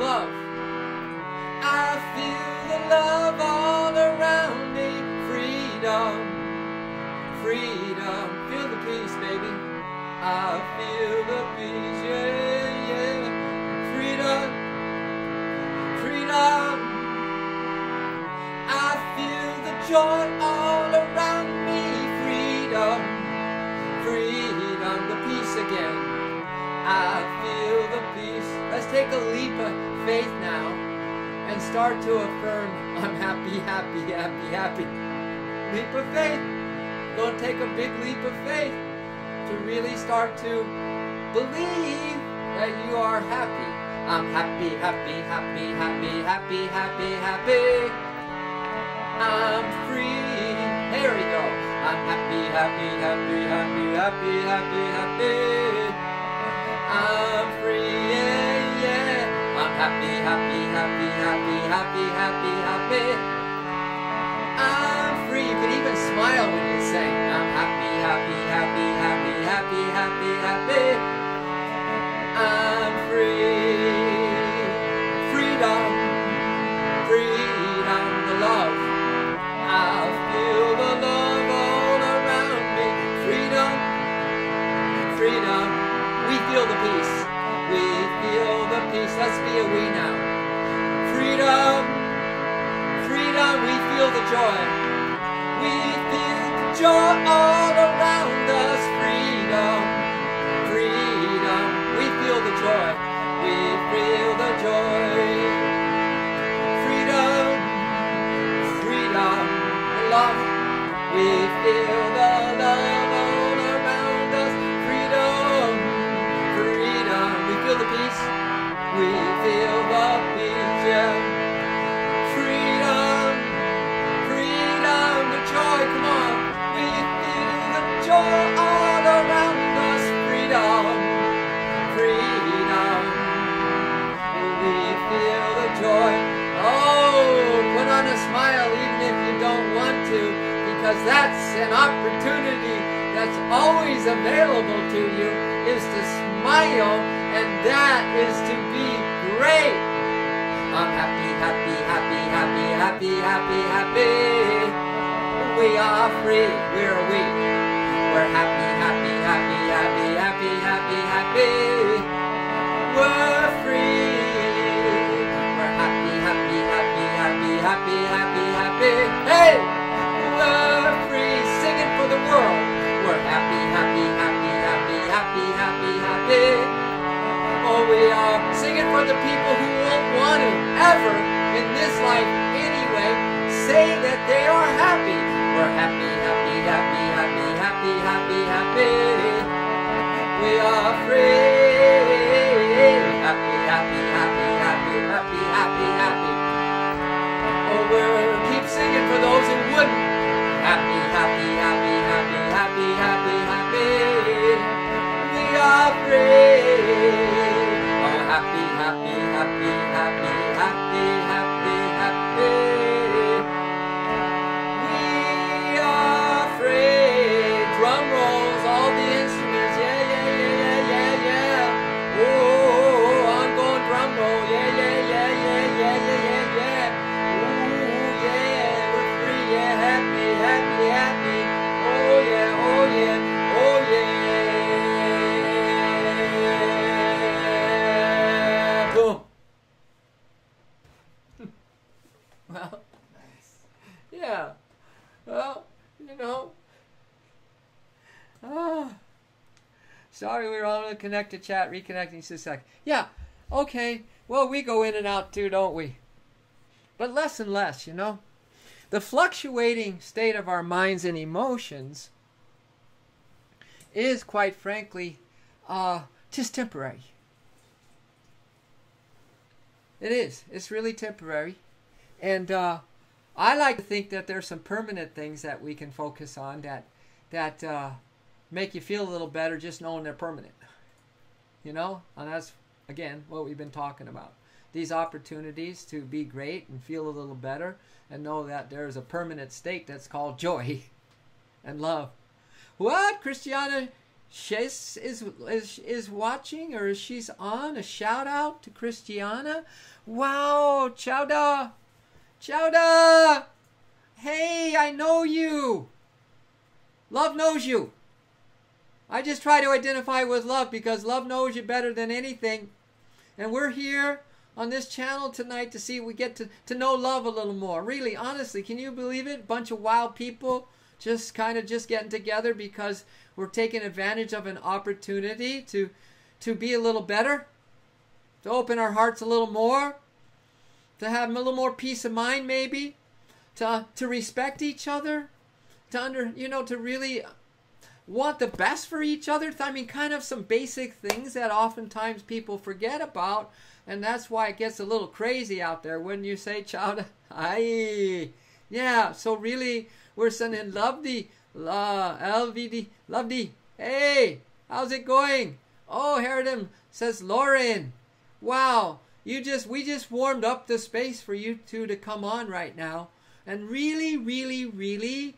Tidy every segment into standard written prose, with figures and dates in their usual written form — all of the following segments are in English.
love. I feel the love all around me. Freedom, freedom. Feel the peace, baby. I feel the peace, yeah, yeah. Freedom, freedom. I feel the joy all around me. Freedom, freedom. The peace again. I feel the peace. Let's take a leap of faith now and start to affirm, I'm happy, happy, happy, happy. Leap of faith. Go take a big leap of faith to really start to believe that you are happy. I'm happy, happy, happy, happy, happy, happy, happy. I'm free. Here we go. I'm happy, happy, happy, happy, happy, happy, happy. I'm free, yeah, yeah. I'm happy, happy, happy, happy, happy, happy, happy. I'm free. You can even smile when you sing. I'm happy, happy, happy, happy, happy, happy, happy. I'm free. Freedom, freedom, the love. I feel the love all around me. Freedom, freedom. We feel the peace. We feel the peace. Let's be a we now. Freedom, freedom. We feel the joy. We feel the joy all around us. Freedom, freedom. We feel the joy. We feel the joy. Freedom, freedom, the love. We feel the love all around us. Freedom, freedom. We feel the peace. We feel the peace, yeah. Freedom, freedom, the joy, come on. We feel the joy all around us. Freedom, freedom. We feel the joy. Oh, put on a smile even if you don't want to, because that's an opportunity that's always available to you, is to smile, and that is to be great. I'm happy, happy, happy, happy, happy, happy, happy. We are free. We're we. We're happy, happy, happy, happy, happy, happy, happy. We're free. We're happy, happy, happy, happy, happy, happy, happy. Hey! We're free. Singing for the world. We're happy, happy, happy, happy, happy, happy, happy. Oh, we are singing for the people who won't want to ever in this life anyway say that they are happy. We're happy, happy, happy, happy, happy, happy, happy. We are free. Happy, happy, happy, happy, happy, happy, happy. Oh, we'll keep singing for those who wouldn't. Happy, happy, happy, happy, happy, happy, happy. We are free. Oh, happy, happy, happy, happy, happy, happy, happy. We are free. Drum rolls, all the instruments. Yeah, yeah, yeah, yeah, yeah, yeah. Oh, I'm going drum roll. Yeah, yeah, yeah, yeah, yeah, yeah, yeah, yeah. Ooh, yeah, we're free. Yeah, happy, happy, happy. Oh, yeah, oh, yeah, oh, yeah. Boom. Well, yeah. Well, you know. Sorry, we were on a connected chat, reconnecting just a sec. Yeah, okay. Well, we go in and out too, don't we? But less and less, you know. The fluctuating state of our minds and emotions is, quite frankly, just temporary. It is. It's really temporary. And I like to think that there's some permanent things that we can focus on that make you feel a little better just knowing they're permanent. You know? And that's, again, what we've been talking about. These opportunities to be great and feel a little better and know that there's a permanent state that's called joy and love. What, Christiana? She's is watching, or she's on. A shout out to Christiana. Wow, Chowda. Chowda! Hey, I know you. Love knows you. I just try to identify with love because love knows you better than anything. And we're here on this channel tonight to see if we get to know love a little more. Really, honestly, can you believe it? Bunch of wild people just getting together because we're taking advantage of an opportunity to be a little better, to open our hearts a little more, to have a little more peace of mind maybe, to respect each other, to really want the best for each other. I mean, kind of some basic things that oftentimes people forget about, and that's why it gets a little crazy out there when you say, Chowda, aye. Yeah, so really, we're sending lovely, LVD, lovely. Hey, how's it going? Oh, Herodin says, Lauren, wow, we just warmed up the space for you two to come on right now. And really, really, really,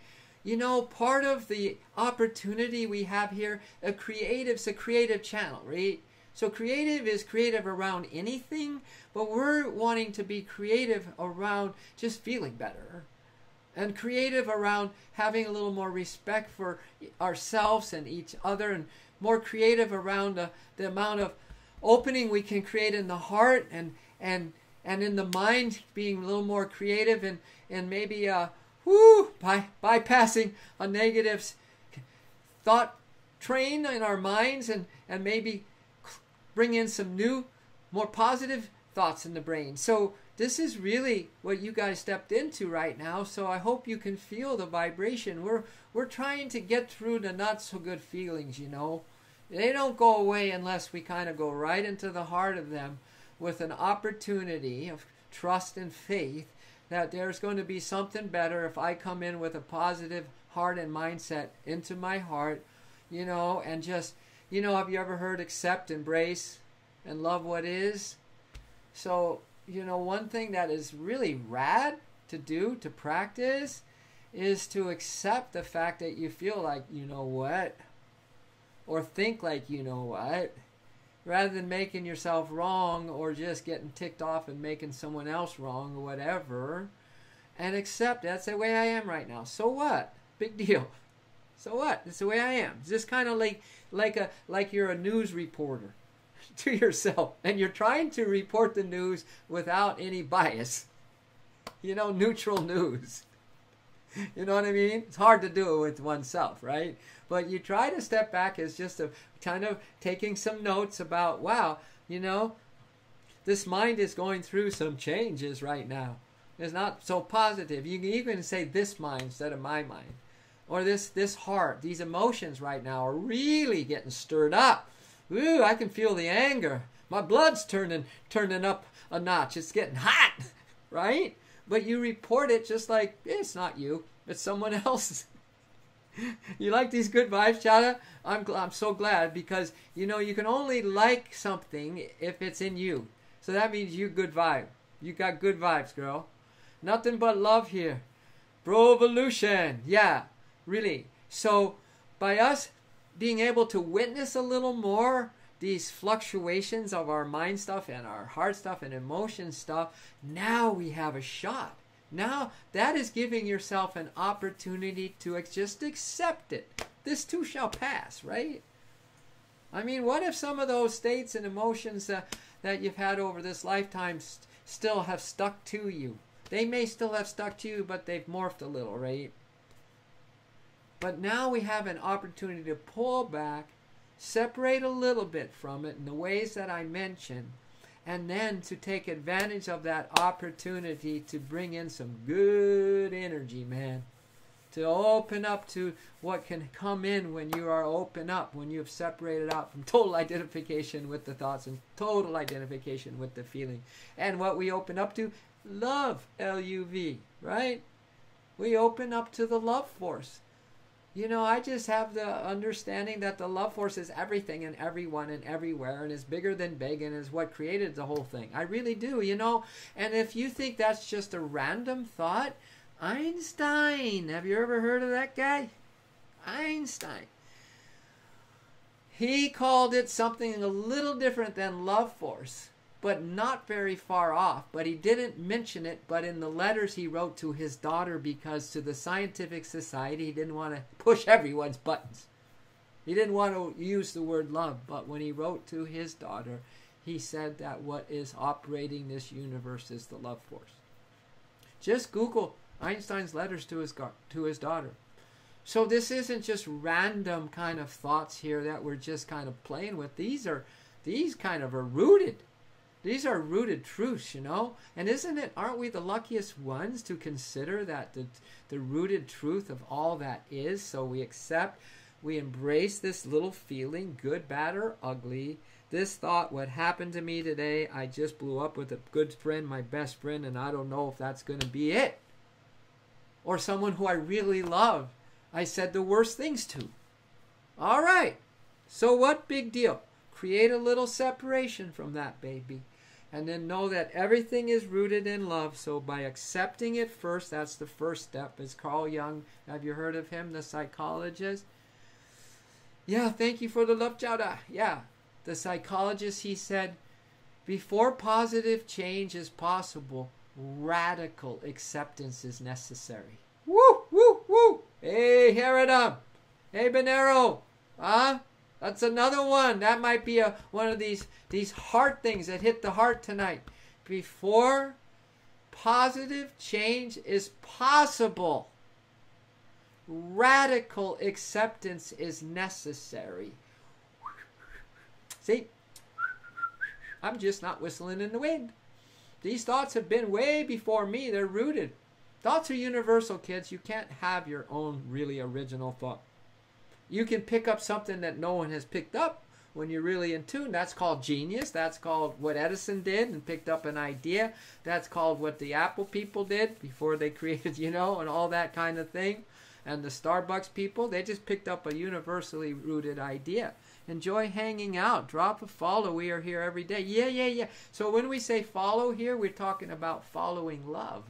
part of the opportunity we have here, it's a creative channel, right? So creative is creative around anything, but we're wanting to be creative around just feeling better. And creative around having a little more respect for ourselves and each other, and more creative around the amount of opening we can create in the heart and in the mind, being a little more creative and maybe bypassing a negative thought train in our minds and maybe bring in some new, more positive thoughts in the brain. So this is really what you guys stepped into right now. So I hope you can feel the vibration. We're trying to get through the not so good feelings, They don't go away unless we kind of go right into the heart of them with an opportunity of trust and faith that there's going to be something better if I come in with a positive heart and mindset into my heart, and just, have you ever heard accept, embrace, and love what is? So, one thing that is really rad to do, to practice, is to accept the fact that you feel like, what? Or think like, what? Rather than making yourself wrong or just getting ticked off and making someone else wrong or whatever. And accept that's the way I am right now. So what? Big deal. So what? It's the way I am. It's just kind of like you're a news reporter to yourself, and you're trying to report the news without any bias. Neutral news. You know what I mean? It's hard to do it with oneself, right? But you try to step back as just a kind of taking some notes about, wow, this mind is going through some changes right now. It's not so positive. You can even say this mind instead of my mind. Or this heart, these emotions right now are really getting stirred up. Ooh, I can feel the anger. My blood's turning up a notch. It's getting hot, right? But you report it just like, it's not you, it's someone else. You like these good vibes, Chowda? I'm so glad, because, you can only like something if it's in you. So that means you good vibe. You got good vibes, girl. Nothing but love here. Brovolution. Yeah, really. So by us being able to witness a little more these fluctuations of our mind stuff and our heart stuff and emotion stuff, now we have a shot. Now that is giving yourself an opportunity to just accept it. This too shall pass, right? I mean, what if some of those states and emotions that you've had over this lifetime still have stuck to you? They may still have stuck to you, but they've morphed a little, right? But now we have an opportunity to pull back, separate a little bit from it in the ways that I mentioned, and then to take advantage of that opportunity to bring in some good energy, man. To open up to what can come in when you are open up, when you've separated out from total identification with the thoughts and total identification with the feeling. And what we open up to, love, L-U-V, right? We open up to the love force. I just have the understanding that the love force is everything and everyone and everywhere, and is bigger than big, and is what created the whole thing. I really do, And if you think that's just a random thought, Einstein, have you ever heard of that guy? Einstein. He called it something a little different than love force, but not very far off. But he didn't mention it, but in the letters he wrote to his daughter, because to the scientific society, he didn't want to push everyone's buttons. He didn't want to use the word love, but when he wrote to his daughter, he said that what is operating this universe is the love force. Just Google Einstein's letters to his daughter. So this isn't just random kind of thoughts here that we're just kind of playing with. These kind of are rooted. These are rooted truths, you know. And aren't we the luckiest ones to consider that the rooted truth of all that is? So we accept, we embrace this little feeling, good, bad, or ugly. This thought, what happened to me today, I just blew up with a good friend, my best friend, and I don't know if that's going to be it. Or someone who I really love, I said the worst things to. All right. So what big deal? Create a little separation from that, baby. And then know that everything is rooted in love. So by accepting it first, that's the first step. Is Carl Jung, have you heard of him, the psychologist? Yeah, thank you for the love, Jada. Yeah. The psychologist, he said, before positive change is possible, radical acceptance is necessary. Woo, woo, woo. Hey, Herodom. Hey, Bonero. That's another one. That might be one of these heart things that hit the heart tonight. Before positive change is possible, radical acceptance is necessary. See, I'm just not whistling in the wind. These thoughts have been way before me. They're rooted. Thoughts are universal, kids. You can't have your own really original thought. You can pick up something that no one has picked up when you're really in tune. That's called genius. That's called what Edison did and picked up an idea. That's called what the Apple people did before they created, and all that kind of thing. And the Starbucks people, they just picked up a universally rooted idea. Enjoy hanging out. Drop a follow. We are here every day. Yeah. So when we say follow here, we're talking about following love.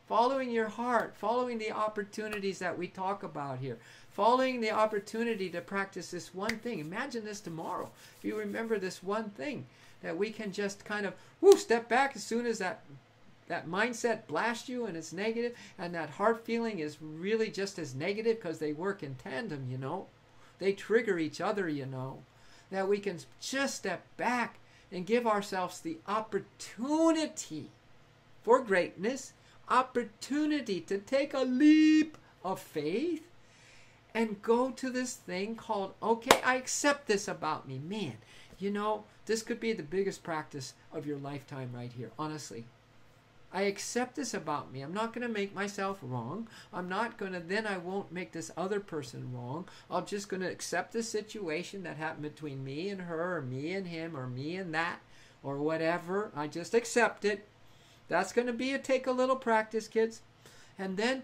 Following your heart. Following the opportunities that we talk about here. Following the opportunity to practice this one thing. Imagine this tomorrow. If you remember this one thing, that we can just kind of step back as soon as that mindset blasts you and it's negative, and that heart feeling is really just as negative because they work in tandem, They trigger each other, That we can just step back and give ourselves the opportunity for greatness, opportunity to take a leap of faith and go to this thing called, okay, I accept this about me. Man, this could be the biggest practice of your lifetime right here, honestly. I accept this about me. I'm not going to make myself wrong. I won't make this other person wrong. I'm just going to accept the situation that happened between me and her, or me and him, or me and that, or whatever. I just accept it. That's going to take a little practice, kids. And then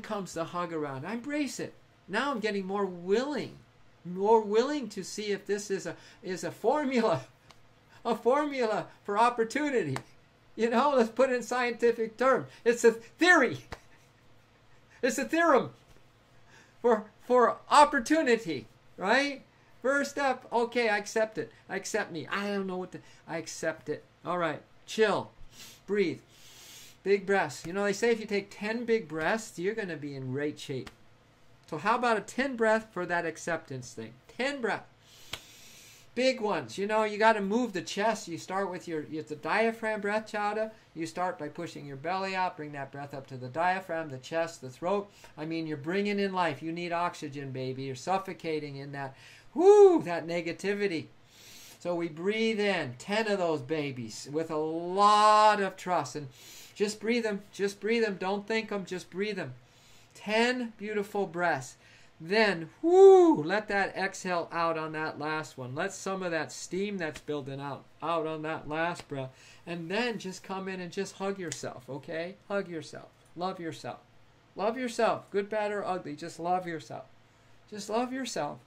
comes the hug around. I embrace it. Now I'm getting more willing to see if this is a formula for opportunity. Let's put it in scientific terms. It's a theory. It's a theorem for opportunity, right? First step, okay, I accept it. I accept me. I don't know I accept it. All right, chill, breathe. Big breaths. They say if you take 10 big breaths, you're going to be in great shape. So how about a 10 breath for that acceptance thing? 10 breath. Big ones. You got to move the chest. You start with the diaphragm breath, Chowda. You start by pushing your belly out. Bring that breath up to the diaphragm, the chest, the throat. You're bringing in life. You need oxygen, baby. You're suffocating in that negativity. So we breathe in 10 of those babies with a lot of trust. And just breathe them. Just breathe them. Don't think them. Just breathe them. 10 beautiful breaths. Then, let that exhale out on that last one. Let some of that steam that's building out on that last breath. And then just come in and just hug yourself, okay? Hug yourself. Love yourself. Love yourself. Good, bad, or ugly. Just love yourself. Just love yourself.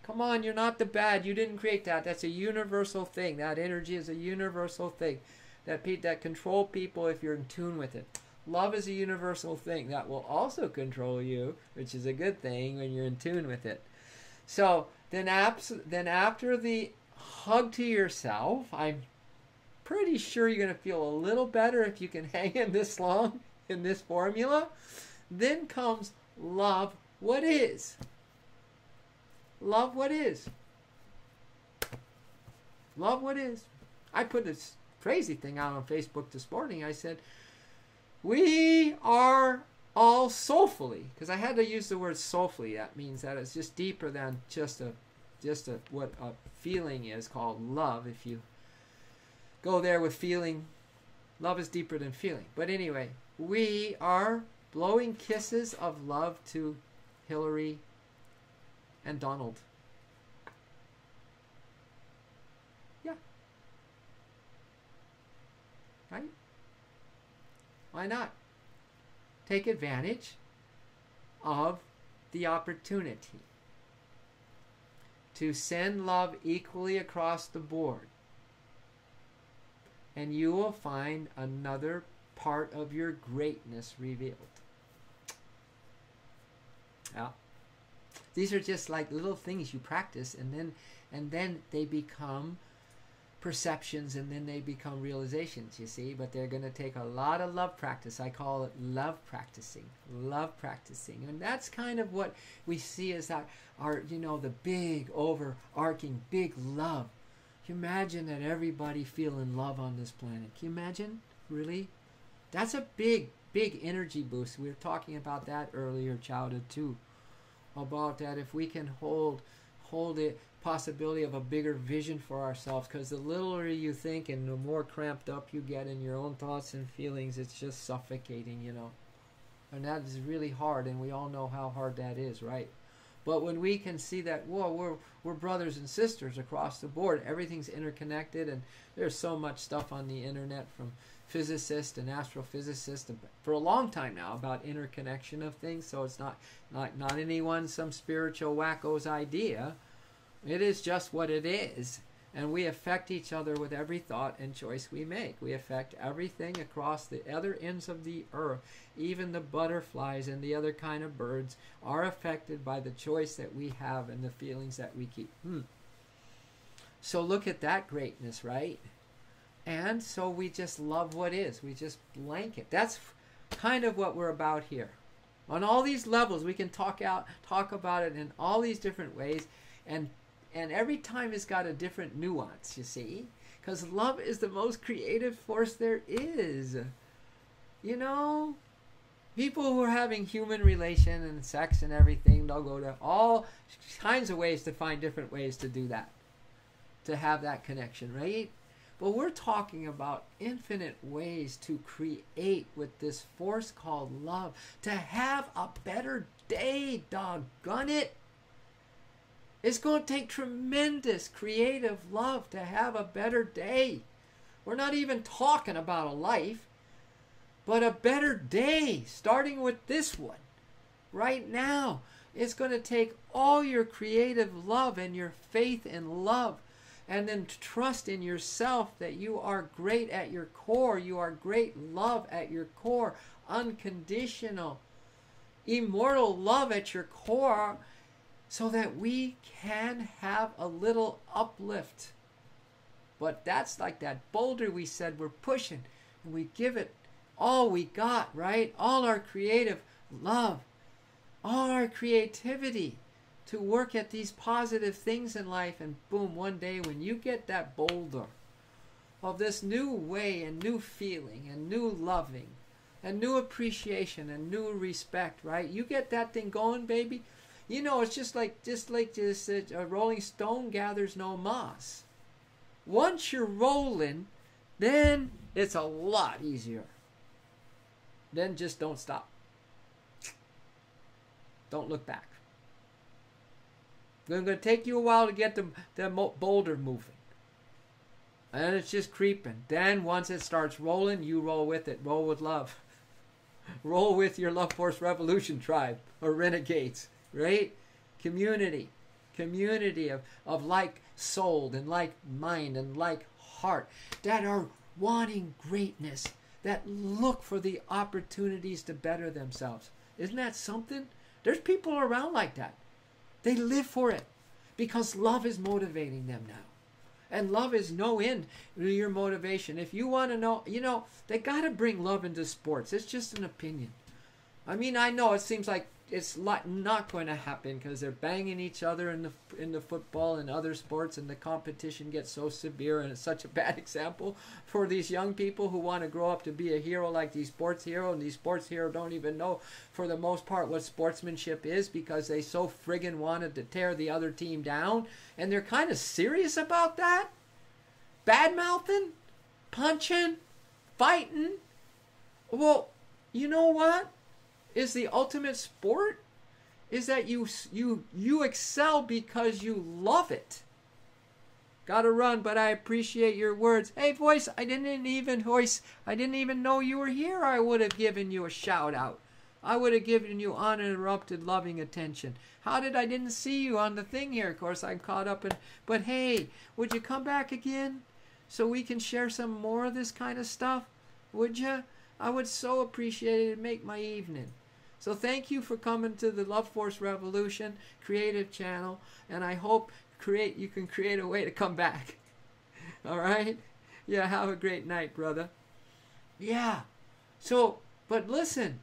Come on, you're not the bad. You didn't create that. That's a universal thing. That energy is a universal thing that control people if you're in tune with it. Love is a universal thing that will also control you, which is a good thing when you're in tune with it. So then after the hug to yourself, I'm pretty sure you're going to feel a little better if you can hang in this long in this formula. Then comes love what is. Love what is. Love what is. I put this crazy thing out on Facebook this morning. I said, we are all soulfully, because I had to use the word soulfully. That means that it's just deeper than just what a feeling is called love. If you go there with feeling, love is deeper than feeling. But anyway, we are blowing kisses of love to Hillary and Donald. Yeah. Right? Why not? Take advantage of the opportunity to send love equally across the board. And you will find another part of your greatness revealed. Yeah. These are just like little things you practice, and then they become perceptions, and then they become realizations, you see. But they're going to take a lot of love practice. I call it love practicing. Love practicing. And that's kind of what we see as our the big overarching big love. Can you imagine that everybody feeling love on this planet? Can you imagine? Really? That's a big energy boost. We were talking about that earlier, childhood too. About that, if we can hold the possibility of a bigger vision for ourselves, because the littler you think and the more cramped up you get in your own thoughts and feelings, it's just suffocating, and that is really hard, and we all know how hard that is, right? But when we can see that, whoa, we're brothers and sisters across the board, everything's interconnected, and there's so much stuff on the internet from physicists and astrophysicists for a long time now about interconnection of things. So it's not some spiritual wacko's idea. It is just what it is. And we affect each other with every thought and choice we make. We affect everything across the other ends of the earth. Even the butterflies and the other kind of birds are affected by the choice that we have and the feelings that we keep. So look at that greatness, right? And so we just love what is. We just blanket. That's kind of what we're about here. On all these levels, we can talk about it in all these different ways. And every time it's got a different nuance, you see? Because love is the most creative force there is. People who are having human relation and sex and everything, they'll go to all kinds of ways to find different ways to do that. To have that connection, right? But we're talking about infinite ways to create with this force called love. To have a better day, doggone it. It's going to take tremendous creative love to have a better day. We're not even talking about a life, but a better day, starting with this one. Right now, it's going to take all your creative love and your faith in love, and then trust in yourself that you are great at your core. You are great love at your core. Unconditional, immortal love at your core, so that we can have a little uplift. But that's like that boulder we said we're pushing, and we give it all we got, right? All our creative love, all our creativity to work at these positive things in life, and boom, one day when you get that boulder of this new way and new feeling and new loving and new appreciation and new respect, right? You get that thing going, baby. It's just like a rolling stone gathers no moss. Once you're rolling, then it's a lot easier. Then just don't stop. Don't look back. It's going to take you a while to get the boulder moving. And it's just creeping. Then once it starts rolling, you roll with it. Roll with love. Roll with your Love Force Revolution tribe or renegades. Right? Community of like soul and like mind and like heart that are wanting greatness, that look for the opportunities to better themselves. Isn't that something? There's people around like that. They live for it. because love is motivating them now. And love is no end to your motivation. If you want to know, they got to bring love into sports. It's just an opinion. I mean, I know it seems like it's not going to happen because they're banging each other in the football and other sports, and the competition gets so severe, and it's such a bad example for these young people who want to grow up to be a hero like these sports heroes, and these sports heroes don't even know for the most part what sportsmanship is because they so friggin' wanted to tear the other team down, and they're kind of serious about that. Bad-mouthing, punching, fighting. Well, you know what is the ultimate sport? Is that you excel because you love it. Gotta run, but I appreciate your words. Hey, voice, I didn't even know you were here. I would have given you a shout out. I would have given you uninterrupted loving attention. How did I didn't see you on the thing here? Of course, I'm caught up in, but hey, would you come back again so we can share some more of this kind of stuff? Would you? I would so appreciate it. It'd make my evening. So thank you for coming to the Love Force Revolution creative channel, and I hope you can create a way to come back. All right? Yeah, have a great night, brother. Yeah. So, but listen,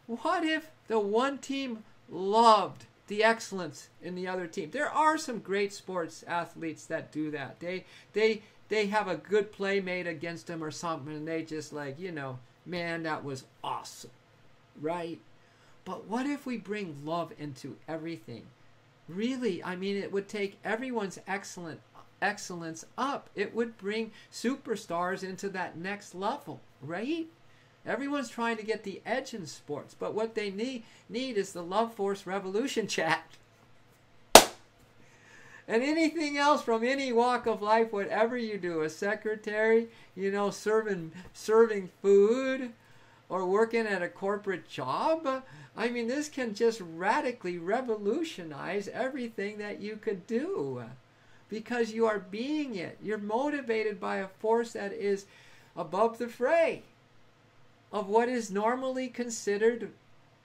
what if the one team loved the excellence in the other team? There are some great sports athletes that do that. They have a good play made against them or something, and they just like, man, that was awesome. Right? But what if we bring love into everything? Really, I mean, it would take everyone's excellence up. It would bring superstars into that next level, right? Everyone's trying to get the edge in sports, but what they need is the Love Force Revolution chat. And anything else from any walk of life, whatever you do, a secretary, serving food, or working at a corporate job. I mean, this can just radically revolutionize everything that you could do because you are being it. You're motivated by a force that is above the fray of what is normally considered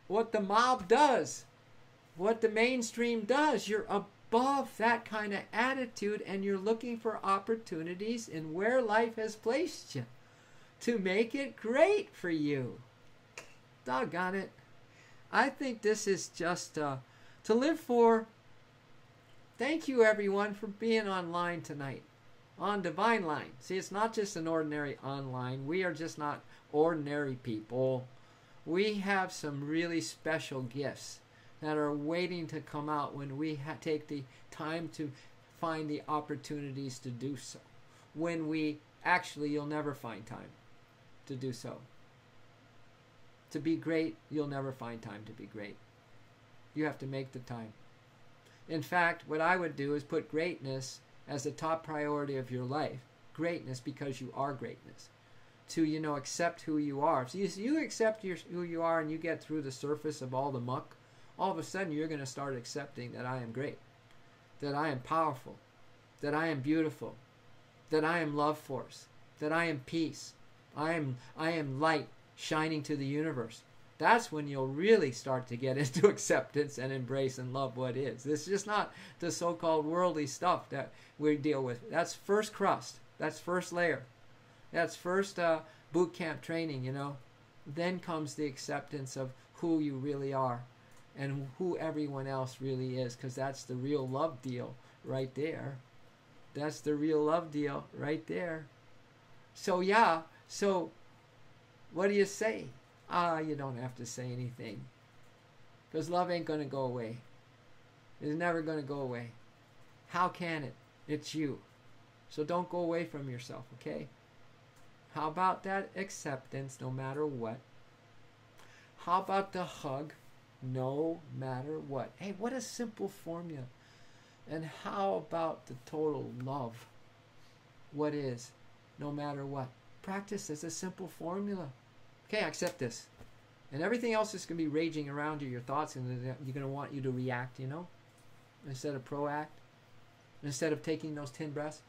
what the mob does, what the mainstream does. You're above that kind of attitude, and you're looking for opportunities in where life has placed you to make it great for you. Doggone it. I think this is just to live for. Thank you, everyone, for being online tonight on Divine Line. See, it's not just an ordinary online. We are just not ordinary people. We have some really special gifts that are waiting to come out when we take the time to find the opportunities to do so. When you'll never find time to do so. To be great, you'll never find time to be great. You have to make the time. In fact, what I would do is put greatness as the top priority of your life. Greatness because you are greatness. To, accept who you are. So you accept who you are and you get through the surface of all the muck, all of a sudden you're going to start accepting that I am great, that I am powerful, that I am beautiful, that I am love force, that I am peace, I am light shining to the universe. That's when you'll really start to get into acceptance and embrace and love what is. This is just not the so-called worldly stuff that we deal with. That's first crust. That's first layer. That's first boot camp training, Then comes the acceptance of who you really are and who everyone else really is, because that's the real love deal right there. That's the real love deal right there. So, yeah. So, what do you say? You don't have to say anything. Because love ain't going to go away. It's never going to go away. How can it? It's you. So don't go away from yourself, okay? How about that acceptance no matter what? How about the hug no matter what? Hey, what a simple formula. And how about the total love? What is no matter what? Practice as a simple formula. Okay, I accept this. And everything else is going to be raging around you, your thoughts, and you're going to want you to react, instead of proact. Instead of taking those 10 breaths,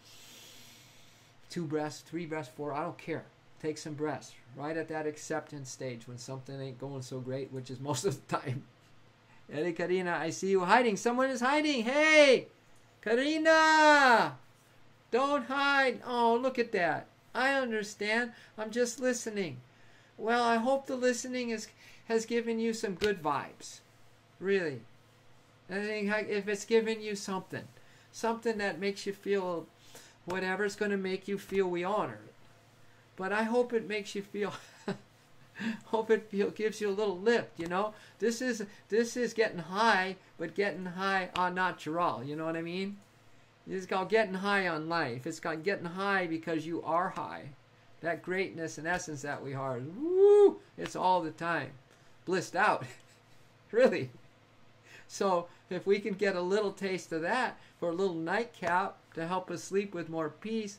2 breaths, 3 breaths, 4, I don't care. Take some breaths right at that acceptance stage when something ain't going so great, which is most of the time. Eddie Karina, I see you hiding. Someone is hiding. Hey! Karina! Don't hide. Oh, look at that. I understand. I'm just listening. Well, I hope the listening has given you some good vibes. Really. I think if it's given you something that makes you feel whatever, it's going to make you feel we honor it. But I hope it makes you feel, gives you a little lift, you know. This is getting high, but getting high on natural, you know what I mean? It's called getting high on life. It's called getting high because you are high. That greatness and essence that we are, woo, it's all the time. Blissed out. Really. So if we can get a little taste of that for a little nightcap to help us sleep with more peace,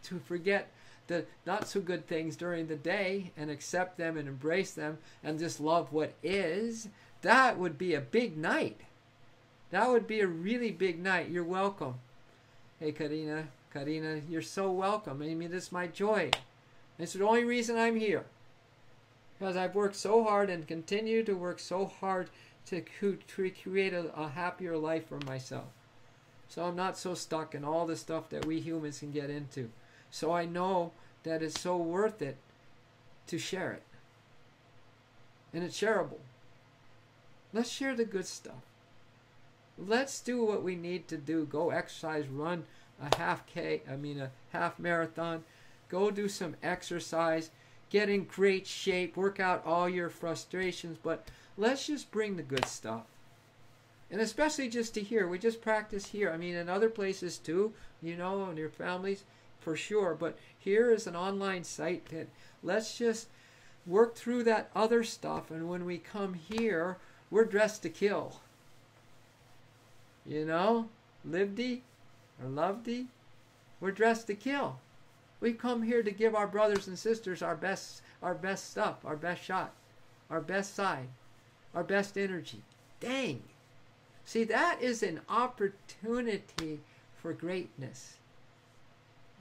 to forget the not so good things during the day and accept them and embrace them and just love what is, that would be a big night. That would be a really big night. You're welcome. Hey, Karina, you're so welcome. I mean, it's my joy. It's the only reason I'm here. Because I've worked so hard and continue to work so hard to create a happier life for myself. So I'm not so stuck in all the stuff that we humans can get into. So I know that it's so worth it to share it. And it's shareable. Let's share the good stuff. Let's do what we need to do. Go exercise, run a half marathon. Go do some exercise. Get in great shape. Work out all your frustrations. But let's just bring the good stuff. And especially just to here. We just practice here. I mean, in other places too, you know, in your families, for sure. But here is an online site that let's just work through that other stuff. And when we come here, we're dressed to kill. You know, lived-y or loved-y, we're dressed to kill. We come here to give our brothers and sisters our best stuff, our best shot, our best side, our best energy. Dang. See, that is an opportunity for greatness.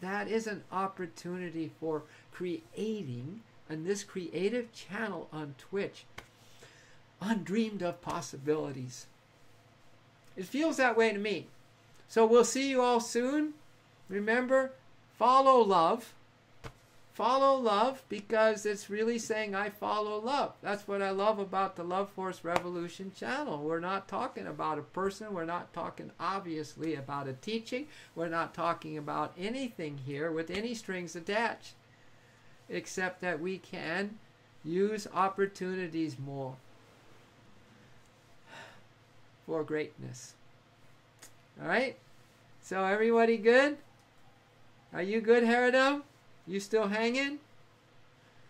That is an opportunity for creating, on this creative channel on Twitch, undreamed of possibilities. It feels that way to me. So we'll see you all soon. Remember, follow love. Follow love because it's really saying I follow love. That's what I love about the Love Force Revolution channel. We're not talking about a person. We're not talking obviously about a teaching. We're not talking about anything here with any strings attached. Except that we can use opportunities more for greatness. All right? So everybody good? Are you good, Haradam? You still hanging?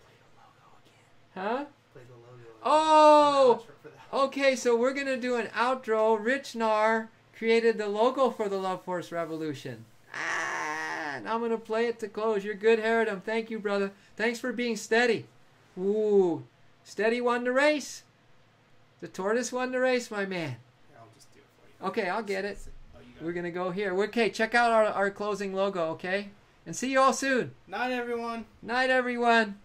Play the logo again. Huh? Play the logo again. Oh! Okay, so we're going to do an outro. Rich Nar created the logo for the Love Force Revolution. And I'm going to play it to close. You're good, Haradam. Thank you, brother. Thanks for being steady. Ooh. Steady won the race. The tortoise won the race, my man. I'll just do it for you. Okay, I'll get it. Oh, you got We're going to go here. Okay, check out our closing logo, okay? And see you all soon. Night, everyone. Night, everyone.